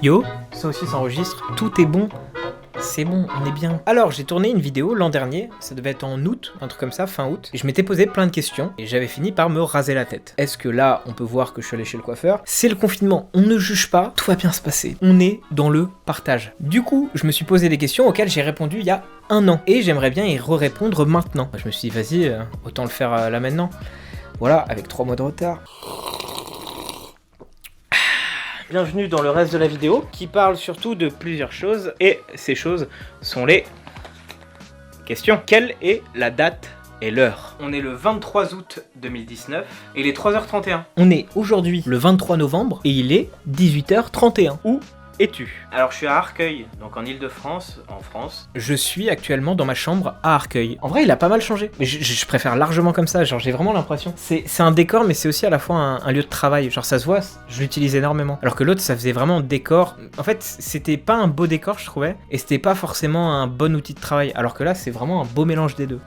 Yo, ça aussi s'enregistre, tout est bon. C'est bon, on est bien. Alors, j'ai tourné une vidéo l'an dernier, ça devait être en août, un truc comme ça, fin août, et je m'étais posé plein de questions, et j'avais fini par me raser la tête. Est-ce que là, on peut voir que je suis allé chez le coiffeur? C'est le confinement, on ne juge pas, tout va bien se passer. On est dans le partage. Du coup, je me suis posé des questions auxquelles j'ai répondu il y a un an, et j'aimerais bien y répondre maintenant. Je me suis dit, vas-y, autant le faire là maintenant. Voilà, avec 3 mois de retard. Bienvenue dans le reste de la vidéo qui parle surtout de plusieurs choses et ces choses sont les questions. Quelle est la date et l'heure? On est le 23 août 2019 et il est 3h31. On est aujourd'hui le 23 novembre et il est 18h31. Où es-tu? Alors je suis à Arcueil, donc en Ile-de-France, en France. Je suis actuellement dans ma chambre à Arcueil. En vrai il a pas mal changé, mais je préfère largement comme ça, genre j'ai vraiment l'impression. C'est un décor mais c'est aussi à la fois un lieu de travail, genre ça se voit, je l'utilise énormément. Alors que l'autre ça faisait vraiment décor, en fait c'était pas un beau décor je trouvais, et c'était pas forcément un bon outil de travail, alors que là c'est vraiment un beau mélange des deux.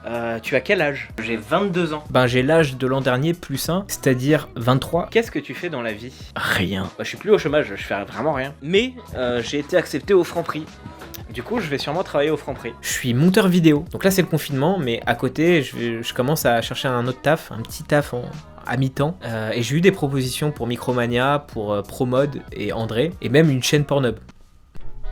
Tu as quel âge? J'ai 22 ans. Ben j'ai l'âge de l'an dernier plus 1, c'est-à-dire 23. Qu'est-ce que tu fais dans la vie? Rien. Bah, je suis plus au chômage, je fais vraiment rien. Mais j'ai été accepté au Franprix. Du coup, je vais sûrement travailler au Franprix. Je suis monteur vidéo. Donc là, c'est le confinement, mais à côté, je commence à chercher un autre taf, un petit taf à mi-temps. Et j'ai eu des propositions pour Micromania, pour Promode et André, et même une chaîne Pornhub.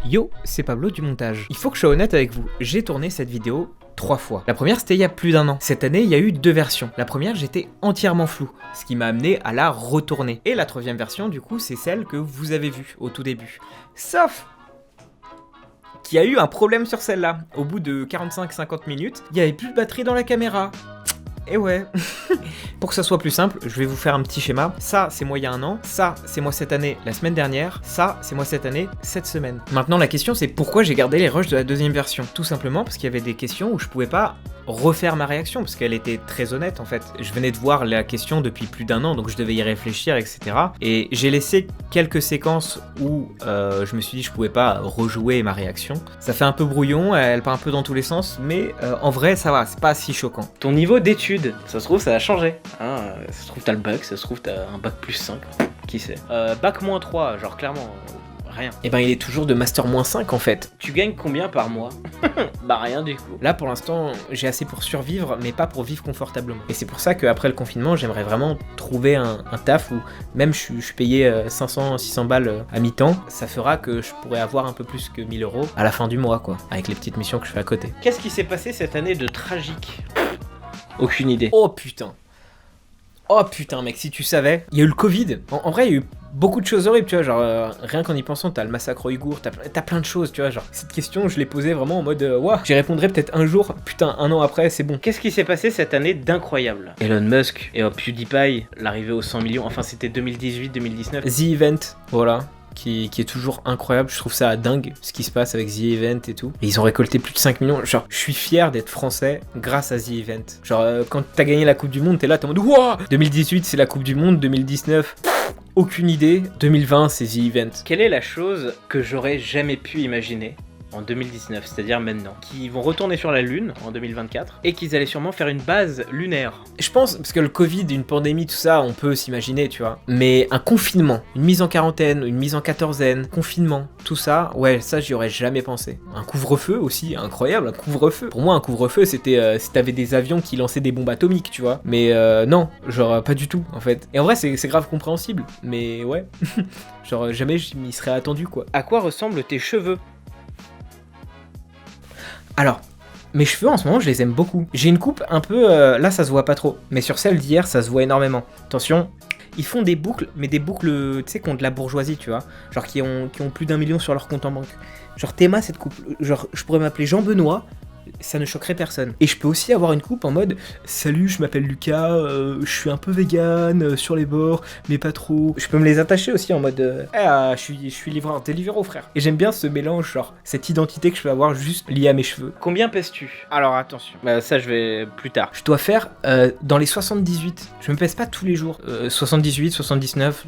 Yo, c'est Pablo du montage. Il faut que je sois honnête avec vous. J'ai tourné cette vidéo 3 fois. La première c'était il y a plus d'un an. Cette année il y a eu 2 versions. La première j'étais entièrement flou, ce qui m'a amené à la retourner. Et la 3e version du coup c'est celle que vous avez vue au tout début. Sauf qu'il y a eu un problème sur celle-là. Au bout de 45-50 minutes, il n'y avait plus de batterie dans la caméra. Et ouais. Pour que ça soit plus simple, je vais vous faire un petit schéma. Ça, c'est moi il y a un an. Ça, c'est moi cette année, la semaine dernière. Ça, c'est moi cette année, cette semaine. Maintenant, la question, c'est pourquoi j'ai gardé les rushs de la 2e version. Tout simplement parce qu'il y avait des questions où je pouvais pas refaire ma réaction, parce qu'elle était très honnête en fait. Je venais de voir la question depuis plus d'un an, donc je devais y réfléchir, etc. Et j'ai laissé quelques séquences où je me suis dit je pouvais pas rejouer ma réaction. Ça fait un peu brouillon, elle part un peu dans tous les sens, mais en vrai ça va, c'est pas si choquant. Ton niveau d'études, ça se trouve ça a changé. Hein, ça se trouve t'as le bac, ça se trouve t'as un bac plus 5, qui sait. Bac moins 3, genre clairement... rien. Et ben il est toujours de master moins 5 en fait. Tu gagnes combien par mois? Bah rien du coup. Là pour l'instant j'ai assez pour survivre mais pas pour vivre confortablement. Et c'est pour ça qu'après le confinement j'aimerais vraiment trouver un taf où même je suis payé 500-600 balles à mi-temps. Ça fera que je pourrais avoir un peu plus que 1000 € à la fin du mois quoi. Avec les petites missions que je fais à côté. Qu'est-ce qui s'est passé cette année de tragique? Aucune idée. Oh putain. Oh putain mec, si tu savais, il y a eu le Covid. En vrai, il y a eu beaucoup de choses horribles, tu vois, genre rien qu'en y pensant, t'as le massacre ouïghour, t'as plein de choses, tu vois, genre cette question, je l'ai posée vraiment en mode ouah, j'y répondrai peut-être un jour, putain, un an après, c'est bon. Qu'est-ce qui s'est passé cette année d'incroyable? Elon Musk et PewDiePie, l'arrivée aux 100 millions, enfin c'était 2018-2019. The Event, voilà. Qui est toujours incroyable, je trouve ça dingue ce qui se passe avec The Event et tout. Et ils ont récolté plus de 5 millions, genre je suis fier d'être français grâce à The Event. Genre quand t'as gagné la Coupe du Monde, t'es là, t'es en mode wouah. 2018 c'est la Coupe du Monde, 2019 aucune idée, 2020 c'est The Event. Quelle est la chose que j'aurais jamais pu imaginer en 2019, c'est-à-dire maintenant, qui vont retourner sur la Lune en 2024 et qu'ils allaient sûrement faire une base lunaire. Je pense, parce que le Covid, une pandémie, tout ça, on peut s'imaginer, tu vois. Mais un confinement, une mise en quarantaine, une mise en quatorzaine, confinement, tout ça, ouais, ça j'y aurais jamais pensé. Un couvre-feu aussi, incroyable, un couvre-feu. Pour moi, un couvre-feu, c'était si t'avais des avions qui lançaient des bombes atomiques, tu vois. Mais non, genre pas du tout, en fait. Et en vrai, c'est grave compréhensible, mais ouais. Genre jamais je m'y serais attendu, quoi. À quoi ressemblent tes cheveux? Alors, mes cheveux en ce moment je les aime beaucoup. J'ai une coupe un peu, là ça se voit pas trop, mais sur celle d'hier ça se voit énormément. Attention, ils font des boucles, mais des boucles, tu sais, qui ont de la bourgeoisie, tu vois. Genre qui ont plus d'1 million sur leur compte en banque. Genre Théma cette coupe, genre je pourrais m'appeler Jean Benoît, ça ne choquerait personne. Et je peux aussi avoir une coupe en mode salut, je m'appelle Lucas, je suis un peu vegan sur les bords, mais pas trop. Je peux me les attacher aussi en mode je suis livreur, Deliveroo frère. Et j'aime bien ce mélange, genre cette identité que je peux avoir juste liée à mes cheveux. Combien pèses-tu? Alors attention, ça je vais plus tard. Je dois faire dans les 78. Je me pèse pas tous les jours. 78, 79,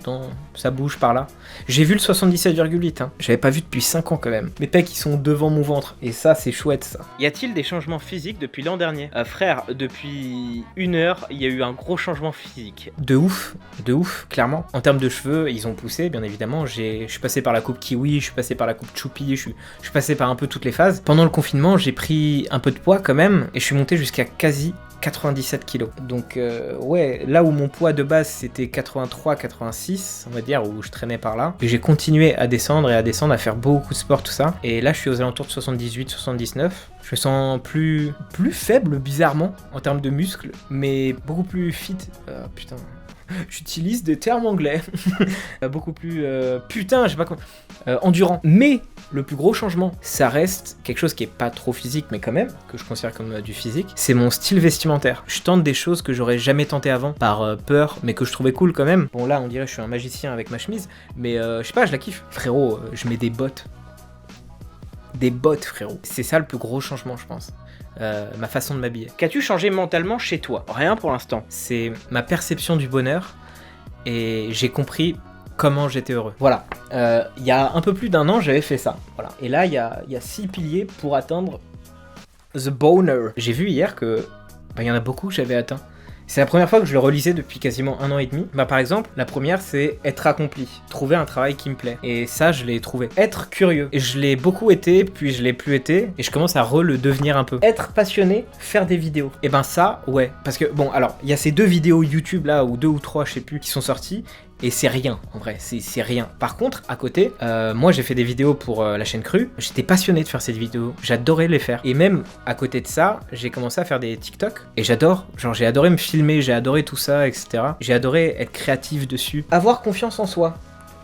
ça bouge par là. J'ai vu le 77,8, hein. J'avais pas vu depuis 5 ans quand même. Mes pecs ils sont devant mon ventre et ça c'est chouette ça. Y a-t-il a-t-il des changements physiques depuis l'an dernier? Frère, depuis 1 heure, il y a eu un gros changement physique. De ouf, clairement. En termes de cheveux, ils ont poussé, bien évidemment. Je suis passé par la coupe kiwi, je suis passé par la coupe choupi, je suis passé par un peu toutes les phases. Pendant le confinement, j'ai pris un peu de poids quand même, et je suis monté jusqu'à quasi 97 kilos. Donc ouais, là où mon poids de base c'était 83, 86, on va dire, où je traînais par là, et j'ai continué à descendre, à faire beaucoup de sport, tout ça. Et là je suis aux alentours de 78, 79. Je me sens plus faible bizarrement en termes de muscles, mais beaucoup plus fit. Putain. J'utilise des termes anglais. Beaucoup plus putain, je sais pas quoi. Endurant. Mais le plus gros changement, ça reste quelque chose qui est pas trop physique, mais quand même, que je considère comme du physique, c'est mon style vestimentaire. Je tente des choses que j'aurais jamais tenté avant, par peur, mais que je trouvais cool quand même. Bon là, on dirait que je suis un magicien avec ma chemise, mais je sais pas, je la kiffe. Frérot, je mets des bottes. Des bottes, frérot. C'est ça le plus gros changement, je pense. Ma façon de m'habiller. Qu'as-tu changé mentalement chez toi? Rien pour l'instant. C'est ma perception du bonheur et j'ai compris comment j'étais heureux. Voilà. Il y a un peu plus d'1 an, j'avais fait ça. Voilà. Et là, il y a 6 piliers pour atteindre the boner. J'ai vu hier que y en a beaucoup que j'avais atteint. C'est la première fois que je le relisais depuis quasiment 1 an et demi. Par exemple, la première, c'est être accompli. Trouver un travail qui me plaît. Et ça, je l'ai trouvé. Être curieux. Et je l'ai beaucoup été, puis je l'ai plus été. Et je commence à le devenir un peu. Être passionné, faire des vidéos. Et ça, ouais. Parce que, bon, alors, il y a ces 2 vidéos YouTube là, ou 2 ou 3, je sais plus, qui sont sorties. Et c'est rien, en vrai, c'est rien. Par contre, à côté, moi j'ai fait des vidéos pour la chaîne Crue. J'étais passionné de faire ces vidéos, j'adorais les faire. Et même à côté de ça, j'ai commencé à faire des TikTok. Et j'adore, genre j'ai adoré me filmer, j'ai adoré tout ça, etc. J'ai adoré être créatif dessus. Avoir confiance en soi.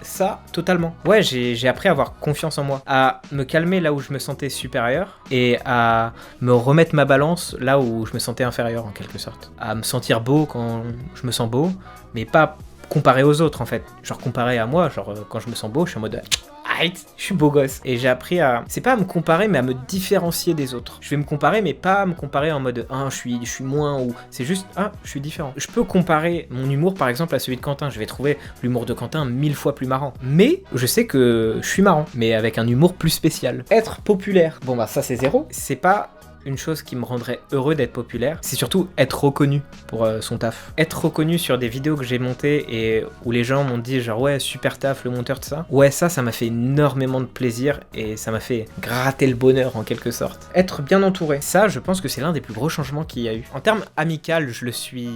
Ça, totalement. Ouais, j'ai appris à avoir confiance en moi, à me calmer là où je me sentais supérieur et à me remettre ma balance là où je me sentais inférieur en quelque sorte. À me sentir beau quand je me sens beau, mais pas comparé aux autres en fait. Genre comparé à moi, genre quand je me sens beau, je suis en mode je suis beau gosse. Et j'ai appris à, c'est pas à me comparer mais à me différencier des autres. Je vais me comparer mais pas à me comparer en mode je suis moins, ou c'est juste je suis différent. Je peux comparer mon humour par exemple à celui de Quentin, je vais trouver l'humour de Quentin 1000 fois plus marrant. Mais je sais que je suis marrant, mais avec un humour plus spécial. Être populaire, ça c'est 0. C'est pas une chose qui me rendrait heureux d'être populaire, c'est surtout être reconnu pour son taf. Être reconnu sur des vidéos que j'ai montées et où les gens m'ont dit genre ouais super taf, le monteur, tout ça. Ouais, ça m'a fait énormément de plaisir et ça m'a fait gratter le bonheur en quelque sorte. Être bien entouré, ça je pense que c'est l'un des plus gros changements qu'il y a eu. En termes amical, je le suis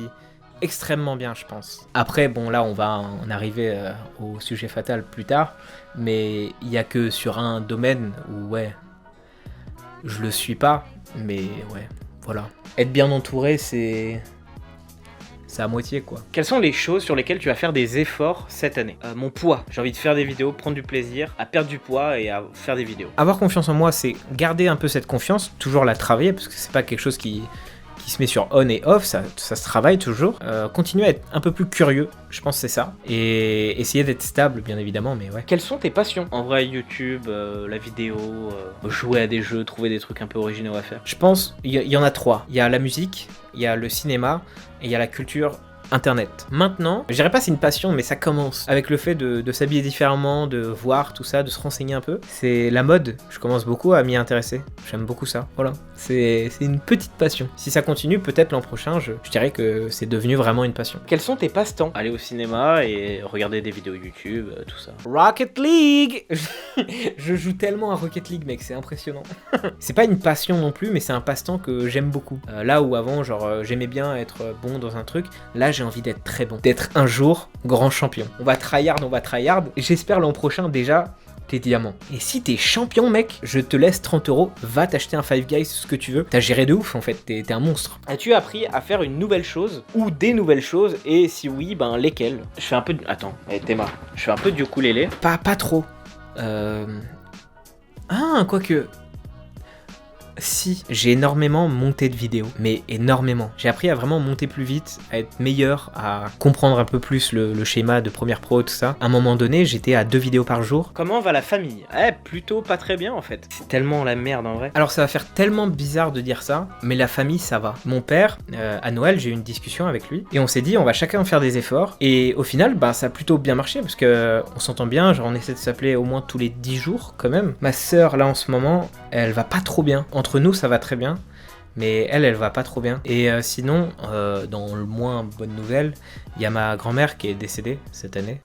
extrêmement bien, je pense. Après, bon là on va en arriver au sujet fatal plus tard, mais il y a que sur un domaine où ouais, je le suis pas. Mais ouais, voilà. Être bien entouré, c'est à moitié quoi. Quelles sont les choses sur lesquelles tu vas faire des efforts cette année? Mon poids. J'ai envie de faire des vidéos, prendre du plaisir, à perdre du poids et à faire des vidéos. Avoir confiance en moi, c'est garder un peu cette confiance, toujours la travailler, parce que c'est pas quelque chose qui se met sur on et off, ça se travaille toujours. Continuer à être un peu plus curieux, je pense que c'est ça. Et essayer d'être stable, bien évidemment, mais ouais. Quelles sont tes passions? En vrai, YouTube, la vidéo, jouer à des jeux, trouver des trucs un peu originaux à faire. Je pense, il y en a 3. Il y a la musique, il y a le cinéma, et il y a la culture Internet. Maintenant, je dirais pas c'est une passion, mais ça commence avec le fait de s'habiller différemment, de voir tout ça, de se renseigner un peu. C'est la mode, je commence beaucoup à m'y intéresser. J'aime beaucoup ça, voilà. C'est une petite passion. Si ça continue, peut-être l'an prochain, je dirais que c'est devenu vraiment une passion. Quels sont tes passe-temps? Aller au cinéma et regarder des vidéos YouTube, tout ça. Rocket League. Je joue tellement à Rocket League, mec, c'est impressionnant. C'est pas une passion non plus, mais c'est un passe-temps que j'aime beaucoup. Là où avant, genre, j'aimais bien être bon dans un truc, là j'ai envie d'être très bon, d'être un jour grand champion. On va tryhard, j'espère l'an prochain déjà tes diamants. Et si t'es champion mec, je te laisse 30 €, va t'acheter un Five Guys, ce que tu veux. T'as géré de ouf en fait, t'es un monstre. As-tu appris à faire une nouvelle chose ou des nouvelles choses, et si oui, lesquelles? Je fais un peu de... Attends, Théma, je fais un peu du ukulélé. Pas trop. Quoique... Si, j'ai énormément monté de vidéos, mais énormément. J'ai appris à vraiment monter plus vite, à être meilleur, à comprendre un peu plus le schéma de Premiere Pro, tout ça. À un moment donné, j'étais à 2 vidéos par jour. Comment va la famille? Plutôt pas très bien en fait. C'est tellement la merde en vrai. Alors ça va faire tellement bizarre de dire ça, mais la famille ça va. Mon père, à Noël, j'ai eu une discussion avec lui, et on s'est dit on va chacun faire des efforts, et au final, ça a plutôt bien marché, parce que on s'entend bien, genre on essaie de s'appeler au moins tous les 10 jours quand même. Ma sœur là en ce moment, elle va pas trop bien. entre nous, ça va très bien. Mais elle va pas trop bien. Et sinon, dans le moins bonne nouvelle, il y a ma grand-mère qui est décédée cette année.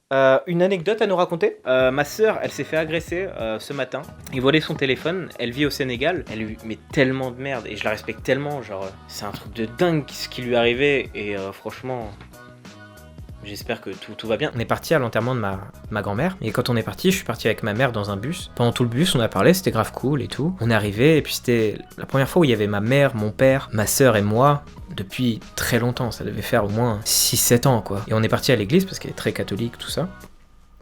Une anecdote à nous raconter. Ma sœur, elle s'est fait agresser ce matin. Ils volaient son téléphone. Elle vit au Sénégal. Elle lui met tellement de merde et je la respecte tellement. Genre, c'est un truc de dingue ce qui lui est arrivé. Et franchement... J'espère que tout va bien. On est parti à l'enterrement de ma grand-mère. Et quand on est parti, je suis parti avec ma mère dans un bus. Pendant tout le bus, on a parlé, c'était grave cool et tout. On est arrivé et puis c'était la première fois où il y avait ma mère, mon père, ma sœur et moi. Depuis très longtemps, ça devait faire au moins 6-7 ans quoi. Et on est parti à l'église parce qu'elle est très catholique, tout ça.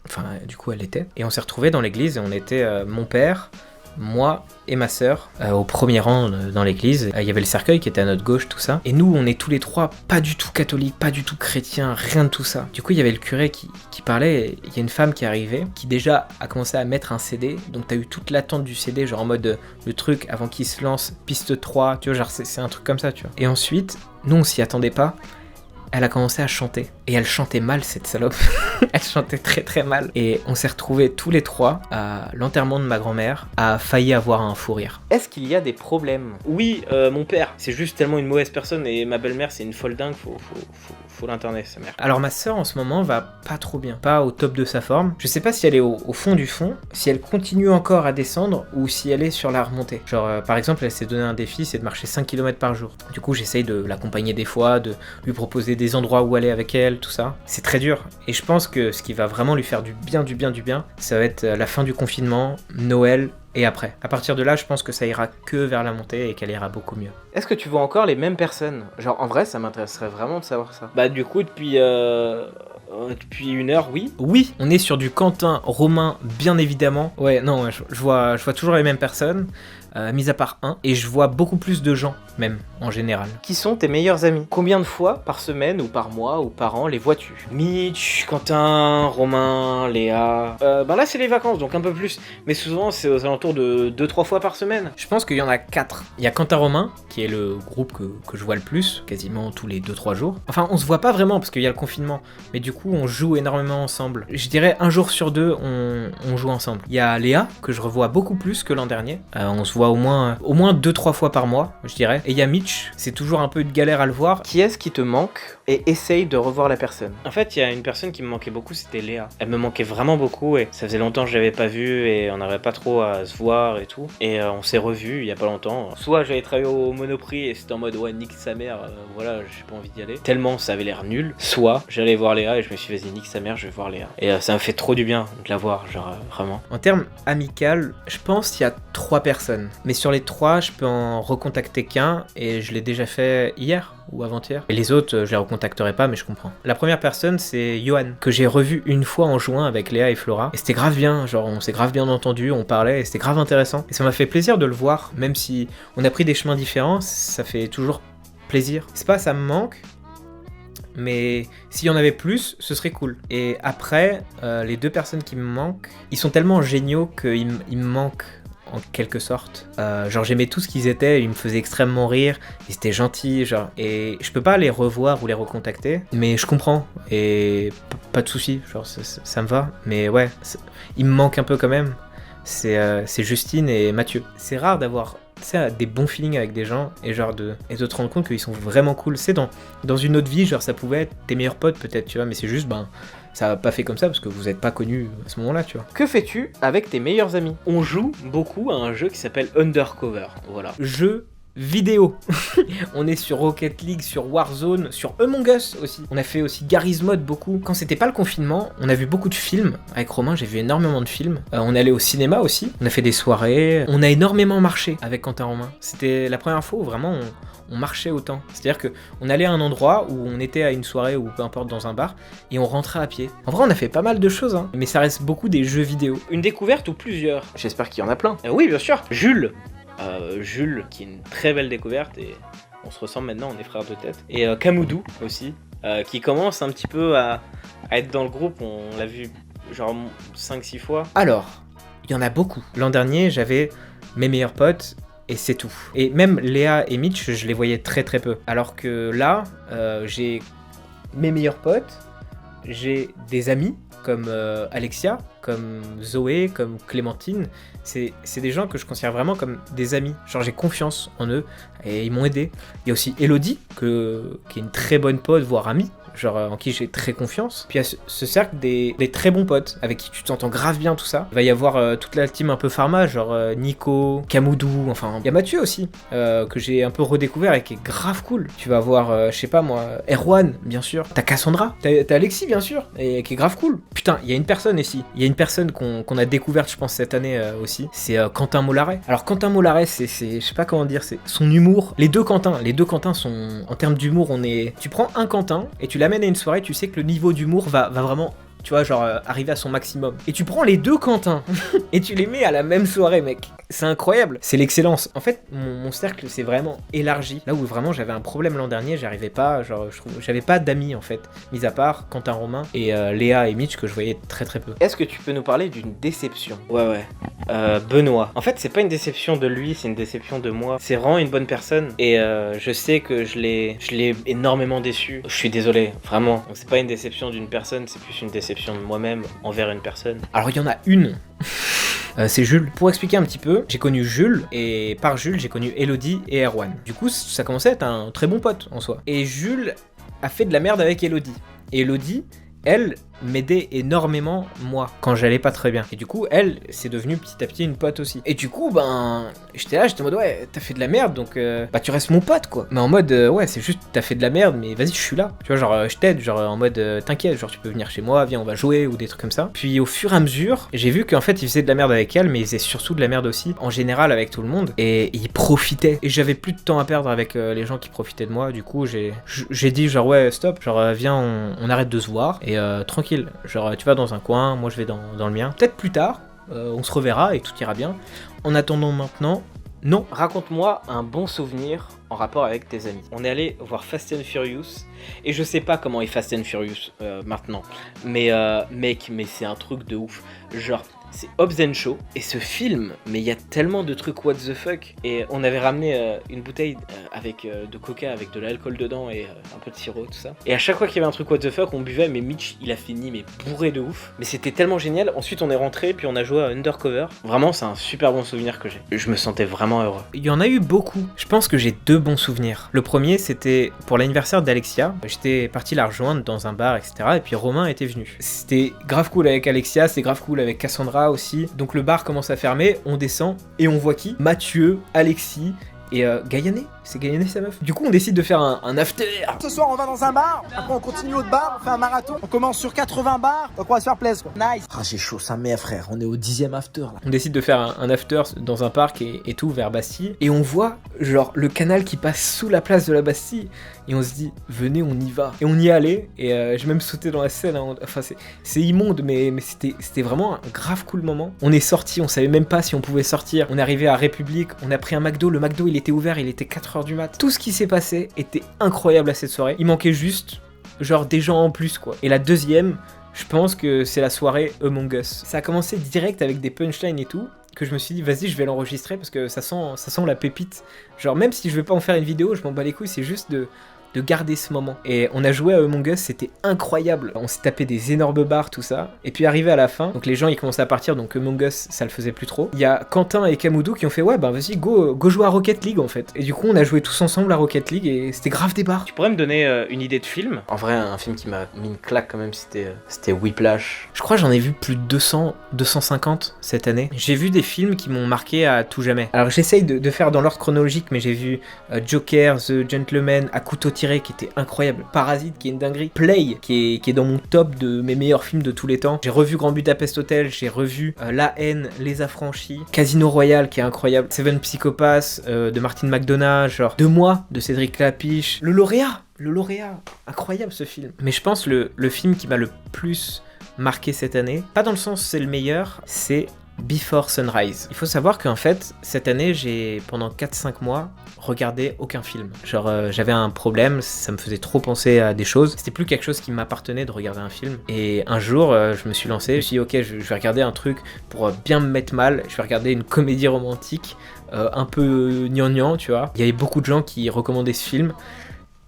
Enfin, du coup, elle l'était. Et on s'est retrouvés dans l'église et on était mon père, moi et ma sœur au premier rang dans l'église. Il y avait le cercueil qui était à notre gauche, tout ça. Et nous, on est tous les trois pas du tout catholiques, pas du tout chrétiens, rien de tout ça. Du coup, il y avait le curé qui parlait. Et il y a une femme qui est arrivée, qui déjà a commencé à mettre un CD. Donc t'as eu toute l'attente du CD, genre en mode le truc avant qu'il se lance, piste 3, tu vois, genre c'est un truc comme ça, tu vois. Et ensuite, nous on s'y attendait pas. Elle a commencé à chanter. Et elle chantait mal, cette salope. Elle chantait très très mal. Et on s'est retrouvés tous les trois à l'enterrement de ma grand-mère, à failli avoir un fou rire. Est-ce qu'il y a des problèmes? Oui, mon père, c'est juste tellement une mauvaise personne et ma belle-mère, c'est une folle dingue, faut l'interner, sa mère. Alors ma sœur, en ce moment, va pas trop bien. Pas au top de sa forme. Je sais pas si elle est au fond du fond, si elle continue encore à descendre ou si elle est sur la remontée. Genre, par exemple, elle s'est donné un défi, c'est de marcher 5 km par jour. Du coup, j'essaye de l'accompagner des fois, de lui proposer des endroits où aller avec elle, tout ça. C'est très dur. Et je pense que ce qui va vraiment lui faire du bien, ça va être la fin du confinement, Noël et après. À partir de là, je pense que ça ira que vers la montée et qu'elle ira beaucoup mieux. Est-ce que tu vois encore les mêmes personnes? Genre, en vrai, ça m'intéresserait vraiment de savoir ça. Bah, du coup, depuis 1 heure, oui. Oui, on est sur du Quentin, Romain, bien évidemment. Ouais, non, ouais, je vois toujours les mêmes personnes. Mis à part un, et je vois beaucoup plus de gens, même, en général. Qui sont tes meilleurs amis? Combien de fois par semaine, ou par mois, ou par an, les vois-tu? Mitch, Quentin, Romain, Léa... Ben là, c'est les vacances, donc un peu plus. Mais souvent, c'est aux alentours de 2-3 fois par semaine. Je pense qu'il y en a 4. Il y a Quentin Romain, qui est le groupe que je vois le plus, quasiment tous les 2-3 jours. Enfin, on se voit pas vraiment, parce qu'il y a le confinement. Mais du coup, on joue énormément ensemble. Je dirais 1 jour sur 2, on joue ensemble. Il y a Léa, que je revois beaucoup plus que l'an dernier. On se voit au moins 2-3 fois par mois, je dirais. Et il y a Mitch, c'est toujours un peu une galère à le voir. Qui est-ce qui te manque et essaye de revoir la personne? En fait, il y a une personne qui me manquait beaucoup, c'était Léa. Elle me manquait vraiment beaucoup et ça faisait longtemps que je l'avais pas vue et on n'arrivait pas trop à se voir et tout. Et on s'est revus il y a pas longtemps. Soit j'avais travaillé au Monoprix et c'était en mode ouais, nique sa mère, voilà, j'ai pas envie d'y aller. Tellement ça avait l'air nul. Soit j'allais voir Léa et je me suis dit vas-y, nique sa mère, je vais voir Léa. Et ça me fait trop du bien de la voir, genre vraiment. En termes amical, je pense qu'il y a 3 personnes. Mais sur les 3, je peux en recontacter qu'un et je l'ai déjà fait hier ou avant-hier. Et les autres, je les recontacterai pas, mais je comprends. La première personne, c'est Johan, que j'ai revu une fois en juin avec Léa et Flora. Et c'était grave bien, genre on s'est grave bien entendu, on parlait, et c'était grave intéressant. Et ça m'a fait plaisir de le voir, même si on a pris des chemins différents, ça fait toujours plaisir. C'est pas ça me manque, mais s'il y en avait plus, ce serait cool. Et après, les 2 personnes qui me manquent, ils sont tellement géniaux qu'ils me manquent en quelque sorte. Genre j'aimais tout ce qu'ils étaient, ils me faisaient extrêmement rire, ils étaient gentils, genre. Et je peux pas les revoir ou les recontacter, mais je comprends, et pas de soucis, genre ça me va. Mais ouais, il me manque un peu quand même. C'est Justine et Mathieu. C'est rare d'avoir des bons feelings avec des gens et genre de te rendre compte qu'ils sont vraiment cool. C'est dans une autre vie, genre ça pouvait être tes meilleurs potes peut-être, tu vois, mais c'est juste ça n'a pas fait comme ça parce que vous n'êtes pas connus à ce moment-là, tu vois. Que fais-tu avec tes meilleurs amis? On joue beaucoup à un jeu qui s'appelle Undercover, voilà. Jeu vidéo. On est sur Rocket League, sur Warzone, sur Among Us aussi. On a fait aussi Garry's Mod beaucoup. Quand c'était pas le confinement, on a vu beaucoup de films. Avec Romain, j'ai vu énormément de films. On est allé au cinéma aussi. On a fait des soirées. On a énormément marché avec Quentin Romain. C'était la première fois où vraiment on marchait autant. C'est-à-dire que on allait à un endroit où on était à une soirée ou peu importe dans un bar et on rentrait à pied. En vrai, on a fait pas mal de choses, hein, mais ça reste beaucoup des jeux vidéo. Une découverte ou plusieurs? J'espère qu'il y en a plein. Oui, bien sûr. Jules, qui est une très belle découverte et on se ressemble maintenant, on est frères de tête. Et Kamoudou aussi, qui commence un petit peu à être dans le groupe. On l'a vu genre 5-6 fois. Alors, il y en a beaucoup. L'an dernier, j'avais mes meilleurs potes. Et c'est tout. Et même Léa et Mitch, je les voyais très très peu. Alors que là, j'ai mes meilleurs potes, j'ai des amis, comme Alexia, comme Zoé, comme Clémentine, c'est des gens que je considère vraiment comme des amis. Genre j'ai confiance en eux et ils m'ont aidé. Il y a aussi Elodie, qui est une très bonne pote, voire amie, genre en qui j'ai très confiance. Puis il y a ce cercle des très bons potes, avec qui tu t'entends grave bien, tout ça. Il va y avoir toute la team un peu pharma, genre Nico, Camoudou, enfin... Il y a Mathieu aussi, que j'ai un peu redécouvert et qui est grave cool. Tu vas avoir, je sais pas moi, Erwan, bien sûr. T'as Cassandra, t'as Alexis, bien sûr, et qui est grave cool. Putain, il y a une personne ici. Il y a une personne qu'on a découverte, je pense, cette année aussi. C'est Quentin Mollaret. Alors Quentin Mollaret, c'est je sais pas comment dire, c'est son humour. Les deux Quentins sont... En termes d'humour, on est... Tu prends un Quentin et tu l'amènes à une soirée, tu sais que le niveau d'humour va vraiment... Tu vois, genre arriver à son maximum. Et tu prends les deux Quentins et tu les mets à la même soirée, mec. C'est incroyable. C'est l'excellence. En fait, mon cercle s'est vraiment élargi. Là où vraiment j'avais un problème l'an dernier, j'arrivais pas, genre, j'avais pas d'amis en fait. Mis à part Quentin Romain et Léa et Mitch que je voyais très très peu. Est-ce que tu peux nous parler d'une déception? Ouais. Benoît. En fait, c'est pas une déception de lui, c'est une déception de moi. C'est vraiment une bonne personne et je sais que je l'ai énormément déçu. Je suis désolé, vraiment. Donc c'est pas une déception d'une personne, c'est plus une déception de moi-même envers une personne. Alors il y en a une. C'est Jules. Pour expliquer un petit peu, j'ai connu Jules, et par Jules, j'ai connu Elodie et Erwan. Du coup, ça commençait à être un très bon pote en soi. Et Jules a fait de la merde avec Elodie. Et Elodie, elle, m'aidait énormément, moi, quand j'allais pas très bien. Et du coup, elle, c'est devenue petit à petit une pote aussi. Et du coup, ben, j'étais en mode, ouais, t'as fait de la merde, donc, bah, tu restes mon pote, quoi. Mais en mode, ouais, c'est juste, t'as fait de la merde, mais vas-y, je suis là. Tu vois, genre, je t'aide, genre, en mode, t'inquiète, genre, tu peux venir chez moi, viens, on va jouer, ou des trucs comme ça. Puis, au fur et à mesure, j'ai vu qu'en fait, il faisait de la merde avec elle, mais il faisait surtout de la merde aussi, en général, avec tout le monde. Et il profitait. Et j'avais plus de temps à perdre avec les gens qui profitaient de moi. Du coup, j'ai dit, genre, ouais, stop, genre, viens, on arrête de se voir, et tranquille. Genre, tu vas dans un coin, moi je vais dans le mien. Peut-être plus tard, on se reverra et tout ira bien. En attendant maintenant, non. Raconte-moi un bon souvenir en rapport avec tes amis. On est allé voir Fast and Furious, et je sais pas comment est Fast and Furious maintenant, mais mec, mais c'est un truc de ouf. Genre, c'est Hobbs & Shaw, et ce film, mais il y a tellement de trucs what the fuck. Et on avait ramené une bouteille avec de coca, avec de l'alcool dedans et un peu de sirop, tout ça. Et à chaque fois qu'il y avait un truc what the fuck, on buvait, mais Mitch, il a fini, mais bourré de ouf. Mais c'était tellement génial. Ensuite, on est rentré, puis on a joué à Undercover. Vraiment, c'est un super bon souvenir que j'ai. Je me sentais vraiment heureux. Il y en a eu beaucoup. Je pense que j'ai deux bons souvenirs. Le premier, c'était pour l'anniversaire d'Alexia. J'étais parti la rejoindre dans un bar, etc. Et puis Romain était venu. C'était grave cool avec Alexia, c'était grave cool avec Cassandra aussi. Donc le bar commence à fermer, on descend et on voit qui? Mathieu, Alexis et Gaïané. C'est Gaïané sa meuf. Du coup on décide de faire un after. Ce soir on va dans un bar, après on continue autre bar, on fait un marathon, on commence sur 80 bars, donc on va se faire plaisir quoi. Nice. Ah j'ai chaud sa mère frère, on est au 10e after là. On décide de faire un after dans un parc et tout vers Bastille. Et on voit genre le canal qui passe sous la place de la Bastille. Et on se dit, venez, on y va. Et on y allait, et j'ai même sauté dans la Seine. Hein. Enfin, c'est immonde, mais c'était vraiment un grave cool moment. On est sorti, on savait même pas si on pouvait sortir. On est arrivé à République, on a pris un McDo. Le McDo, il était ouvert, il était 4h du mat. Tout ce qui s'est passé était incroyable à cette soirée. Il manquait juste, genre, des gens en plus, quoi. Et la deuxième, je pense que c'est la soirée Among Us. Ça a commencé direct avec des punchlines et tout, que je me suis dit, vas-y, je vais l'enregistrer parce que ça sent la pépite. Genre, même si je vais pas en faire une vidéo, je m'en bats les couilles, c'est juste de garder ce moment. Et on a joué à Among Us, c'était incroyable. On s'est tapé des énormes barres, tout ça. Et puis arrivé à la fin, donc les gens ils commençaient à partir, donc Among Us ça le faisait plus trop. Il y a Quentin et Camoudou qui ont fait ouais bah vas-y go jouer à Rocket League en fait. Et du coup on a joué tous ensemble à Rocket League et c'était grave des barres. Tu pourrais me donner une idée de film? En vrai un film qui m'a mis une claque quand même, c'était Whiplash. Je crois que j'en ai vu plus de 250 cette année. J'ai vu des films qui m'ont marqué à tout jamais. Alors j'essaye de faire dans l'ordre chronologique, mais j'ai vu Joker, The Gentleman, à couteau tiré qui était incroyable, Parasite qui est une dinguerie, Play qui est dans mon top de mes meilleurs films de tous les temps. J'ai revu Grand Budapest Hotel, j'ai revu La Haine, Les Affranchis, Casino Royale qui est incroyable, Seven Psychopaths de Martin McDonagh, genre 2 mois de Cédric Lapiche, Le Lauréat, incroyable ce film. Mais je pense le film qui m'a le plus marqué cette année, pas dans le sens c'est le meilleur, c'est Before Sunrise. Il faut savoir qu'en fait, cette année, j'ai pendant 4-5 mois regardé aucun film. Genre, j'avais un problème, ça me faisait trop penser à des choses. C'était plus quelque chose qui m'appartenait de regarder un film. Et un jour, je me suis lancé, je me suis dit, ok, je vais regarder un truc pour bien me mettre mal. Je vais regarder une comédie romantique, un peu gnangnan, tu vois. Il y avait beaucoup de gens qui recommandaient ce film.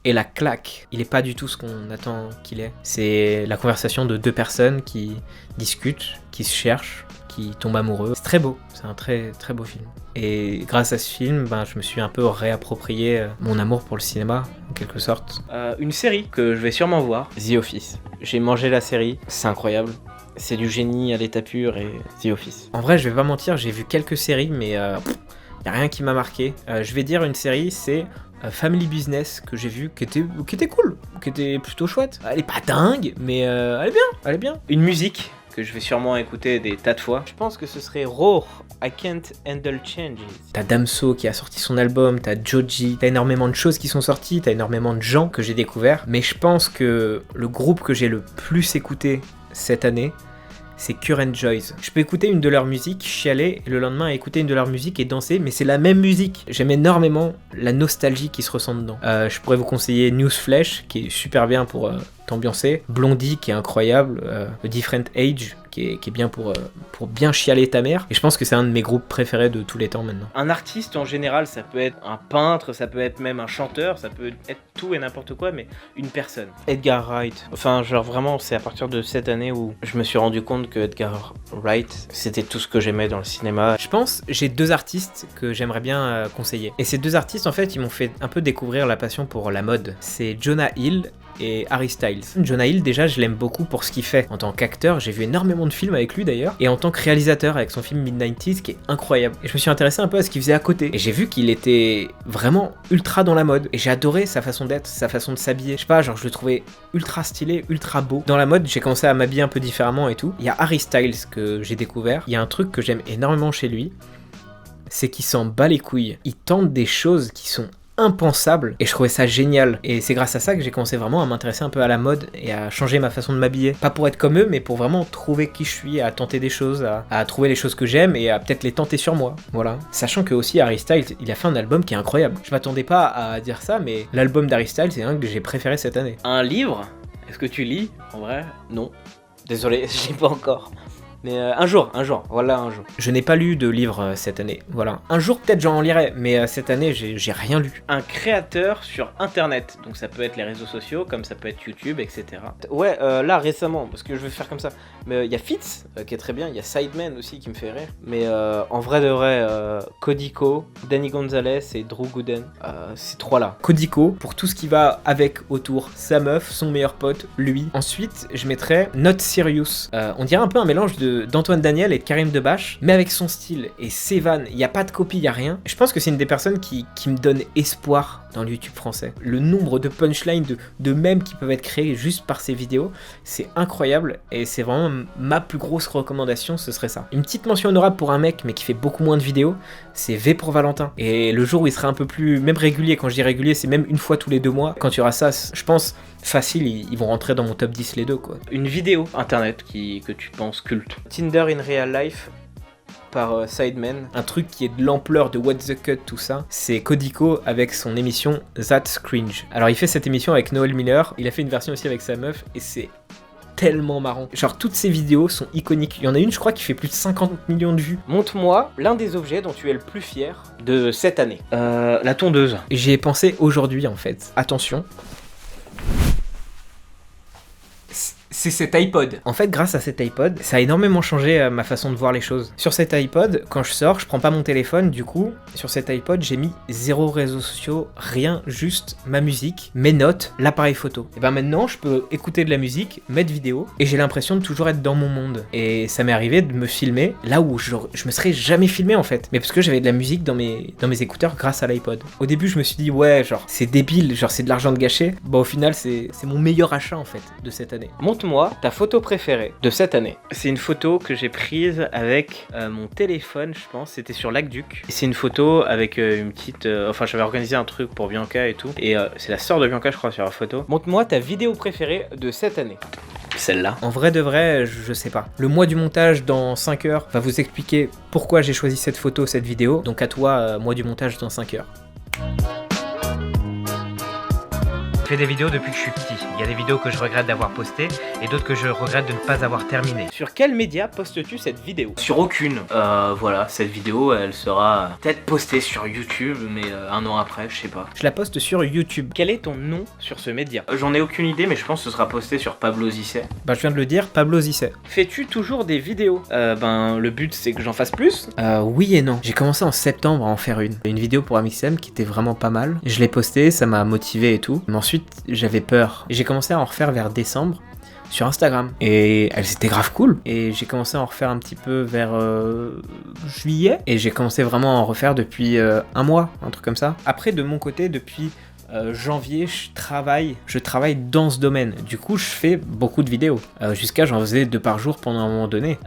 Et la claque, il est pas du tout ce qu'on attend qu'il est. C'est la conversation de deux personnes qui discutent, qui se cherchent, qui tombent amoureux. C'est très beau, c'est un très très beau film. Et grâce à ce film, je me suis un peu réapproprié mon amour pour le cinéma, en quelque sorte. Une série que je vais sûrement voir, The Office. J'ai mangé la série, c'est incroyable. C'est du génie à l'état pur et The Office. En vrai, je vais pas mentir, j'ai vu quelques séries, mais y a rien qui m'a marqué. Je vais dire une série, c'est Family Business, que j'ai vu, qui était cool, qui était plutôt chouette. Elle est pas dingue, mais elle est bien. Une musique que je vais sûrement écouter des tas de fois. Je pense que ce serait Roar, I Can't Handle Changes. T'as Damso qui a sorti son album, t'as Joji, t'as énormément de choses qui sont sorties, t'as énormément de gens que j'ai découverts. Mais je pense que le groupe que j'ai le plus écouté cette année, c'est Current Joys. Je peux écouter une de leurs musiques, chialer, et le lendemain écouter une de leurs musiques et danser, mais c'est la même musique. J'aime énormément la nostalgie qui se ressent dedans. Je pourrais vous conseiller Newsflash, qui est super bien pour t'ambiancer. Blondie, qui est incroyable. The Different Age, qui est bien pour bien chialer ta mère. Et je pense que c'est un de mes groupes préférés de tous les temps maintenant. Un artiste, en général, ça peut être un peintre, ça peut être même un chanteur, ça peut être tout et n'importe quoi, mais une personne. Edgar Wright. Enfin, genre vraiment, c'est à partir de cette année où je me suis rendu compte que Edgar Wright, c'était tout ce que j'aimais dans le cinéma. Je pense, j'ai deux artistes que j'aimerais bien conseiller. Et ces deux artistes, en fait, ils m'ont fait un peu découvrir la passion pour la mode. C'est Jonah Hill et Harry Styles. Jonah Hill, déjà, je l'aime beaucoup pour ce qu'il fait. En tant qu'acteur, j'ai vu énormément de films avec lui d'ailleurs, et en tant que réalisateur avec son film Mid-90s qui est incroyable. Et je me suis intéressé un peu à ce qu'il faisait à côté. Et j'ai vu qu'il était vraiment ultra dans la mode. Et j'ai adoré sa façon d'être, sa façon de s'habiller. Je sais pas, genre je le trouvais ultra stylé, ultra beau. Dans la mode, j'ai commencé à m'habiller un peu différemment et tout. Il y a Harry Styles que j'ai découvert. Il y a un truc que j'aime énormément chez lui, c'est qu'il s'en bat les couilles. Il tente des choses qui sont impensable et je trouvais ça génial, et c'est grâce à ça que j'ai commencé vraiment à m'intéresser un peu à la mode et à changer ma façon de m'habiller, pas pour être comme eux mais pour vraiment trouver qui je suis, à tenter des choses, à trouver les choses que j'aime et à peut-être les tenter sur moi, voilà. Sachant que aussi Harry Styles, il a fait un album qui est incroyable. Je m'attendais pas à dire ça, mais l'album d'Harry Styles c'est un que j'ai préféré cette année. Un livre, est-ce que tu lis? En vrai, non. Désolé, je lis pas encore. Mais un jour, voilà un jour. Je n'ai pas lu de livre cette année, voilà. Un jour peut-être j'en lirai, mais cette année j'ai rien lu. Un créateur sur internet, donc ça peut être les réseaux sociaux, comme ça peut être YouTube, etc. Ouais, là récemment, parce que je vais faire comme ça. Mais il y a Fitz, qui est très bien, il y a Sidemen aussi qui me fait rire. Mais en vrai de vrai, Codico, Danny Gonzalez et Drew Gooden, ces trois-là. Codico, pour tout ce qui va avec autour, sa meuf, son meilleur pote, lui. Ensuite, je mettrais Not Serious. On dirait un peu un mélange d'Antoine Daniel et de Karim Debache, mais avec son style et ses vannes, il n'y a pas de copie, il n'y a rien. Je pense que c'est une des personnes qui me donne espoir dans le YouTube français. Le nombre de punchlines, de mèmes qui peuvent être créés juste par ses vidéos, c'est incroyable, et c'est vraiment ma plus grosse recommandation, ce serait ça. Une petite mention honorable pour un mec, mais qui fait beaucoup moins de vidéos, c'est V pour Valentin. Et le jour où il sera un peu plus, même régulier, quand je dis régulier, c'est même une fois tous les 2 mois, quand il y aura ça, je pense, facile, ils vont rentrer dans mon top 10 les deux, quoi. Une vidéo internet que tu penses culte. Tinder in Real Life par Sidemen, un truc qui est de l'ampleur de What the Cut, tout ça, c'est Codico avec son émission That's Cringe. Alors il fait cette émission avec Noel Miller, il a fait une version aussi avec sa meuf, et c'est tellement marrant. Genre toutes ces vidéos sont iconiques. Il y en a une, je crois, qui fait plus de 50 millions de vues. Montre-moi l'un des objets dont tu es le plus fier de cette année. La tondeuse. J'y ai pensé aujourd'hui en fait. Attention. C'est cet iPod. En fait, grâce à cet iPod, ça a énormément changé ma façon de voir les choses. Sur cet iPod, quand je sors, je prends pas mon téléphone, du coup, sur cet iPod, j'ai mis 0 réseaux sociaux, rien, juste ma musique, mes notes, l'appareil photo. Et ben maintenant, je peux écouter de la musique, mettre vidéo, et j'ai l'impression de toujours être dans mon monde. Et ça m'est arrivé de me filmer là où je me serais jamais filmé en fait, mais parce que j'avais de la musique dans mes écouteurs grâce à l'iPod. Au début, je me suis dit, ouais, genre, c'est débile, genre, c'est de l'argent de gâché. Bon, au final, c'est mon meilleur achat en fait de cette année. Montre-moi ta photo préférée de cette année. C'est une photo que j'ai prise avec mon téléphone, je pense, c'était sur l'Aqueduc. C'est une photo avec une petite... enfin, j'avais organisé un truc pour Bianca et tout, et c'est la sœur de Bianca, je crois, sur la photo. Montre-moi ta vidéo préférée de cette année. Celle-là. En vrai de vrai, je sais pas. Le mois du montage dans 5 heures va vous expliquer pourquoi j'ai choisi cette photo, cette vidéo. Donc à toi, mois du montage dans 5 heures. fais des vidéos depuis que je suis petit. Il y a des vidéos que je regrette d'avoir postées et d'autres que je regrette de ne pas avoir terminées. Sur quel média postes-tu cette vidéo? Sur aucune. Voilà, cette vidéo, elle sera peut-être postée sur YouTube, mais un an après, je sais pas. Je la poste sur YouTube. Quel est ton nom sur ce média? J'en ai aucune idée, mais je pense que ce sera posté sur Pablo Zisset. Bah, je viens de le dire, Pablo Zisset. Fais-tu toujours des vidéos? Le but, c'est que j'en fasse plus. Oui et non. J'ai commencé en septembre à en faire une vidéo pour Amixem qui était vraiment pas mal. Je l'ai postée, ça m'a motivé et tout. Mais ensuite, j'avais peur. Et j'ai commencé à en refaire vers décembre sur Instagram. Et elles étaient grave cool. Et j'ai commencé à en refaire un petit peu vers juillet. Et j'ai commencé vraiment à en refaire depuis un mois, un truc comme ça. Après, de mon côté, depuis janvier, je travaille dans ce domaine. Du coup, je fais beaucoup de vidéos. Jusqu'à, j'en faisais 2 par jour pendant un moment donné.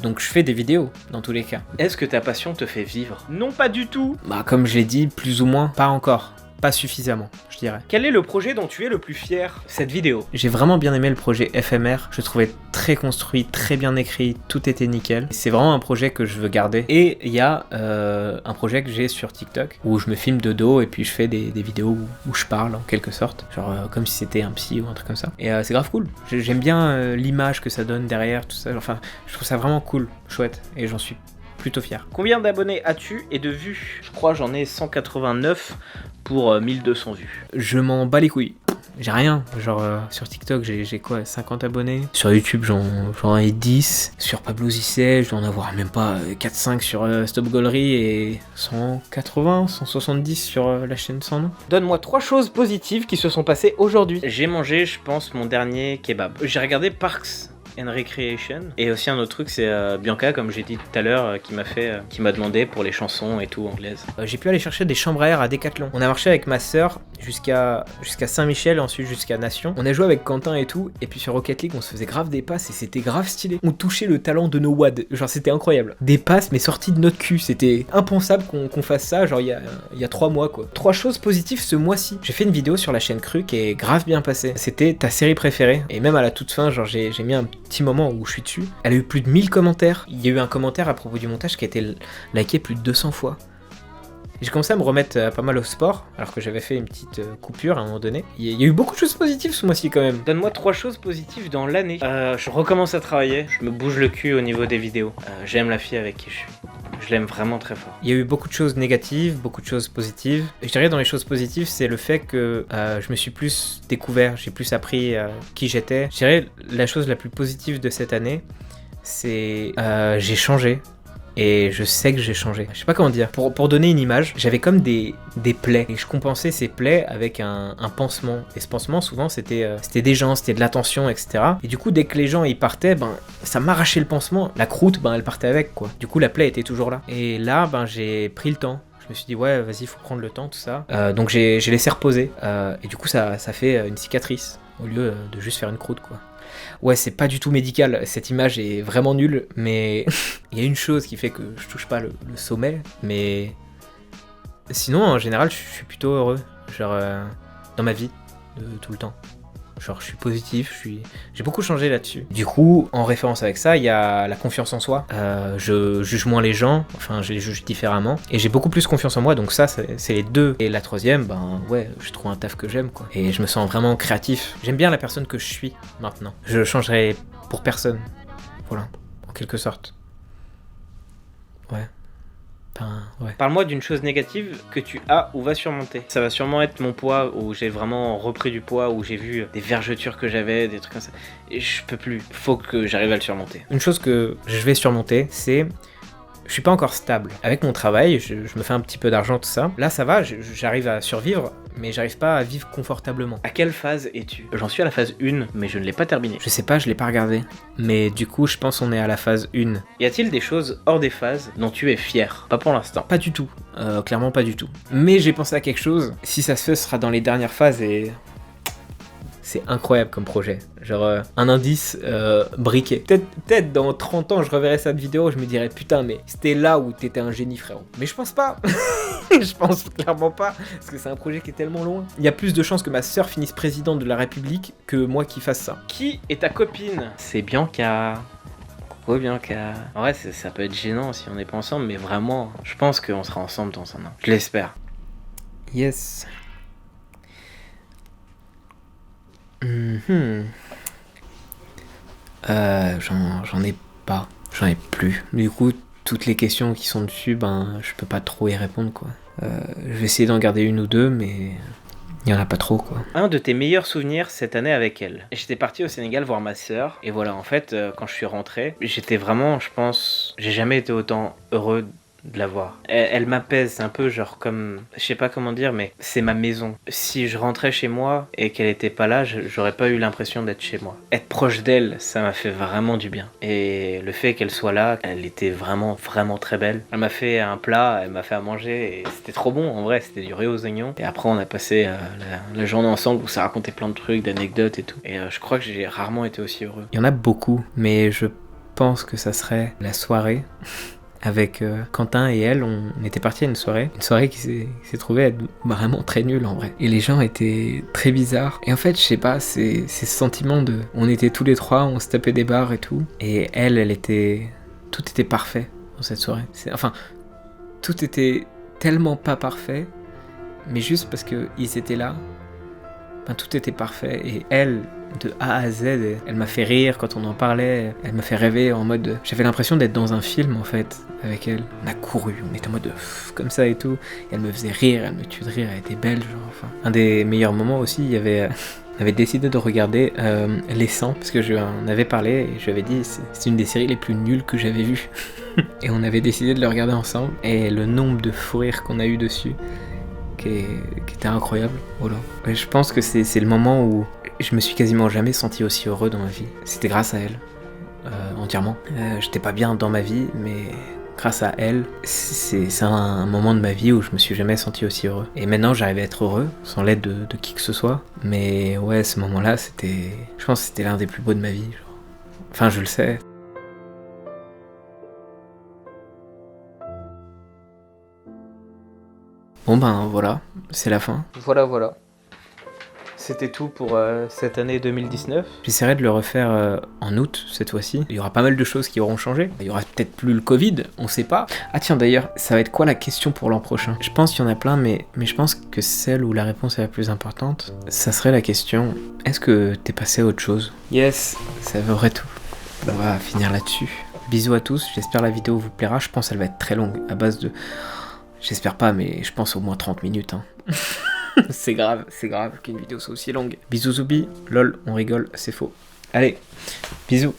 Donc, je fais des vidéos, dans tous les cas. Est-ce que ta passion te fait vivre? Non, pas du tout. Bah, comme je l'ai dit, plus ou moins, pas encore. Pas suffisamment, je dirais. Quel est le projet dont tu es le plus fier? Cette vidéo. J'ai vraiment bien aimé le projet FMR. Je le trouvais très construit, très bien écrit, tout était nickel. C'est vraiment un projet que je veux garder. Et il y a un projet que j'ai sur TikTok où je me filme de dos et puis je fais des vidéos où je parle en quelque sorte. Genre comme si c'était un psy ou un truc comme ça. Et c'est grave cool. J'aime bien l'image que ça donne derrière, tout ça. Enfin, je trouve ça vraiment cool, chouette. Et j'en suis plutôt fier. Combien d'abonnés as-tu et de vues? Je crois j'en ai 189 pour 1200 vues. Je m'en bats les couilles. J'ai rien. Genre sur TikTok j'ai quoi, 50 abonnés. Sur YouTube j'en ai 10. Sur Pablo Zisset je dois en avoir même pas 4-5 sur Stop Gollery et 180, 170 sur la chaîne sans nom. Donne-moi 3 choses positives qui se sont passées aujourd'hui. J'ai mangé, je pense, mon dernier kebab. J'ai regardé Parks and Recreation. Et aussi un autre truc, c'est Bianca, comme j'ai dit tout à l'heure, qui m'a demandé pour les chansons et tout anglaises. J'ai pu aller chercher des chambres à air à Decathlon. On a marché avec ma sœur jusqu'à Saint-Michel, ensuite jusqu'à Nation. On a joué avec Quentin et tout, et puis sur Rocket League, on se faisait grave des passes et c'était grave stylé. On touchait le talent de nos wads, genre c'était incroyable. Des passes mais sorties de notre cul, c'était impensable qu'on fasse ça, genre il y a 3 mois quoi. 3 choses positives ce mois-ci. J'ai fait une vidéo sur la chaîne Cru qui est grave bien passée. C'était ta série préférée, et même à la toute fin, genre j'ai mis un petit moment où je suis dessus. Elle a eu plus de 1000 commentaires. Il y a eu un commentaire à propos du montage qui a été liké plus de 200 fois. J'ai commencé à me remettre pas mal au sport, alors que j'avais fait une petite coupure à un moment donné. Il y a eu beaucoup de choses positives ce mois-ci quand même. Donne-moi 3 choses positives dans l'année. Je recommence à travailler, je me bouge le cul au niveau des vidéos. J'aime la fille avec qui je suis. Je l'aime vraiment très fort. Il y a eu beaucoup de choses négatives, beaucoup de choses positives. Et je dirais dans les choses positives, c'est le fait que je me suis plus découvert, j'ai plus appris qui j'étais. Je dirais la chose la plus positive de cette année, c'est j'ai changé. Et je sais que j'ai changé. Je sais pas comment dire. Pour donner une image, j'avais comme des plaies. Et je compensais ces plaies avec un pansement. Et ce pansement, souvent, c'était des gens, c'était de l'attention, etc. Et du coup, dès que les gens ils partaient, ça m'arrachait le pansement. La croûte, elle partait avec, quoi. Du coup, la plaie était toujours là. Et là, j'ai pris le temps. Je me suis dit, ouais, vas-y, faut prendre le temps, tout ça. Donc j'ai laissé reposer. Et du coup, ça fait une cicatrice. Au lieu de juste faire une croûte, quoi. Ouais, c'est pas du tout médical, cette image est vraiment nulle, mais il y a une chose qui fait que je touche pas le sommet, mais sinon, en général, je suis plutôt heureux, genre, dans ma vie, tout le temps. Genre, je suis positif, j'ai beaucoup changé là-dessus. Du coup, en référence avec ça, il y a la confiance en soi. Je juge moins les gens, enfin, je les juge différemment. Et j'ai beaucoup plus confiance en moi, donc ça, c'est les 2. Et la 3e, ouais, je trouve un taf que j'aime, quoi. Et je me sens vraiment créatif. J'aime bien la personne que je suis, maintenant. Je changerai pour personne. Voilà, en quelque sorte. Ouais. Ouais. Parle-moi d'une chose négative que tu as ou vas surmonter. Ça va sûrement être mon poids, où j'ai vraiment repris du poids, où j'ai vu des vergetures que j'avais, des trucs comme ça. Et je peux plus. Faut que j'arrive à le surmonter. Une chose que je vais surmonter, c'est... Je suis pas encore stable. Avec mon travail, je me fais un petit peu d'argent, tout ça. Là, ça va, j'arrive à survivre, mais j'arrive pas à vivre confortablement. À quelle phase es-tu? J'en suis à la phase 1, mais je ne l'ai pas terminée. Je sais pas, je l'ai pas regardé. Mais du coup, je pense qu'on est à la phase 1. Y a-t-il des choses hors des phases dont tu es fier? Pas pour l'instant. Pas du tout. Clairement pas du tout. Mais j'ai pensé à quelque chose. Si ça se fait, ce sera dans les dernières phases et... C'est incroyable comme projet. Genre, un indice briquet. Peut-être dans 30 ans, je reverrai cette vidéo, je me dirais putain, mais c'était là où t'étais un génie, frérot. Mais je pense pas. Je pense clairement pas. Parce que c'est un projet qui est tellement loin. Il y a plus de chances que ma sœur finisse présidente de la République que moi qui fasse ça. Qui est ta copine? C'est Bianca. Coucou Bianca. En vrai, ça peut être gênant si on n'est pas ensemble, mais vraiment, je pense qu'on sera ensemble dans un an. Je l'espère. Yes. J'en ai pas. J'en ai plus. Du coup, toutes les questions qui sont dessus, ben, je peux pas trop y répondre, quoi. Je vais essayer d'en garder une ou deux, mais il y en a pas trop, quoi. Un de tes meilleurs souvenirs cette année avec elle? J'étais parti au Sénégal voir ma sœur, et voilà, en fait, quand je suis rentré, j'étais vraiment, je pense, j'ai jamais été autant heureux de la voir. Elle m'apaise, c'est un peu genre comme, je sais pas comment dire, mais c'est ma maison. Si je rentrais chez moi et qu'elle était pas là, j'aurais pas eu l'impression d'être chez moi. Être proche d'elle, ça m'a fait vraiment du bien. Et le fait qu'elle soit là, elle était vraiment très belle. Elle m'a fait un plat, elle m'a fait à manger, et c'était trop bon, en vrai, c'était du riz aux oignons. Et après, on a passé la journée ensemble où ça racontait plein de trucs, d'anecdotes et tout. Et je crois que j'ai rarement été aussi heureux. Il y en a beaucoup, mais je pense que ça serait la soirée. Avec Quentin et elle, on était partis à une soirée qui s'est trouvée être vraiment très nulle en vrai. Et les gens étaient très bizarres. Et en fait, je sais pas, c'est ce sentiment de... On était tous les trois, on se tapait des barres et tout. Et elle était... Tout était parfait dans cette soirée. Enfin, tout était tellement pas parfait, mais juste parce qu'ils étaient là, ben, tout était parfait. Et elle, de A à Z, elle m'a fait rire quand on en parlait, elle m'a fait rêver en mode... J'avais l'impression d'être dans un film en fait, avec elle. On a couru, on était en mode comme ça et tout. Et elle me faisait rire, elle me tuait de rire, elle était belle, genre, enfin. Un des meilleurs moments aussi, il y avait... On avait décidé de regarder Les 100, parce que je lui en avais parlé, et je lui avais dit c'est une des séries les plus nulles que j'avais vues. Et on avait décidé de le regarder ensemble, et le nombre de fous rires qu'on a eu dessus, qui était incroyable. Voilà. Et je pense que c'est le moment où je me suis quasiment jamais senti aussi heureux dans ma vie. C'était grâce à elle, entièrement. J'étais pas bien dans ma vie, mais grâce à elle, c'est un moment de ma vie où je me suis jamais senti aussi heureux. Et maintenant, j'arrive à être heureux, sans l'aide de qui que ce soit. Mais ouais, ce moment-là, je pense que c'était l'un des plus beaux de ma vie. Genre. Enfin, je le sais. Bon ben voilà, c'est la fin. Voilà. C'était tout pour cette année 2019. J'essaierai de le refaire en août cette fois-ci. Il y aura pas mal de choses qui auront changé. Il y aura peut-être plus le Covid, on sait pas. Ah tiens d'ailleurs, ça va être quoi la question pour l'an prochain? Je pense qu'il y en a plein, mais je pense que celle où la réponse est la plus importante, ça serait la question, est-ce que t'es passé à autre chose? Yes, ça ferait tout. On va finir là-dessus. Bisous à tous, j'espère la vidéo vous plaira. Je pense qu'elle va être très longue, à base de... J'espère pas, mais je pense au moins 30 minutes. Hein. C'est grave qu'une vidéo soit aussi longue. Bisous Zoubi, lol, on rigole, c'est faux. Allez, bisous.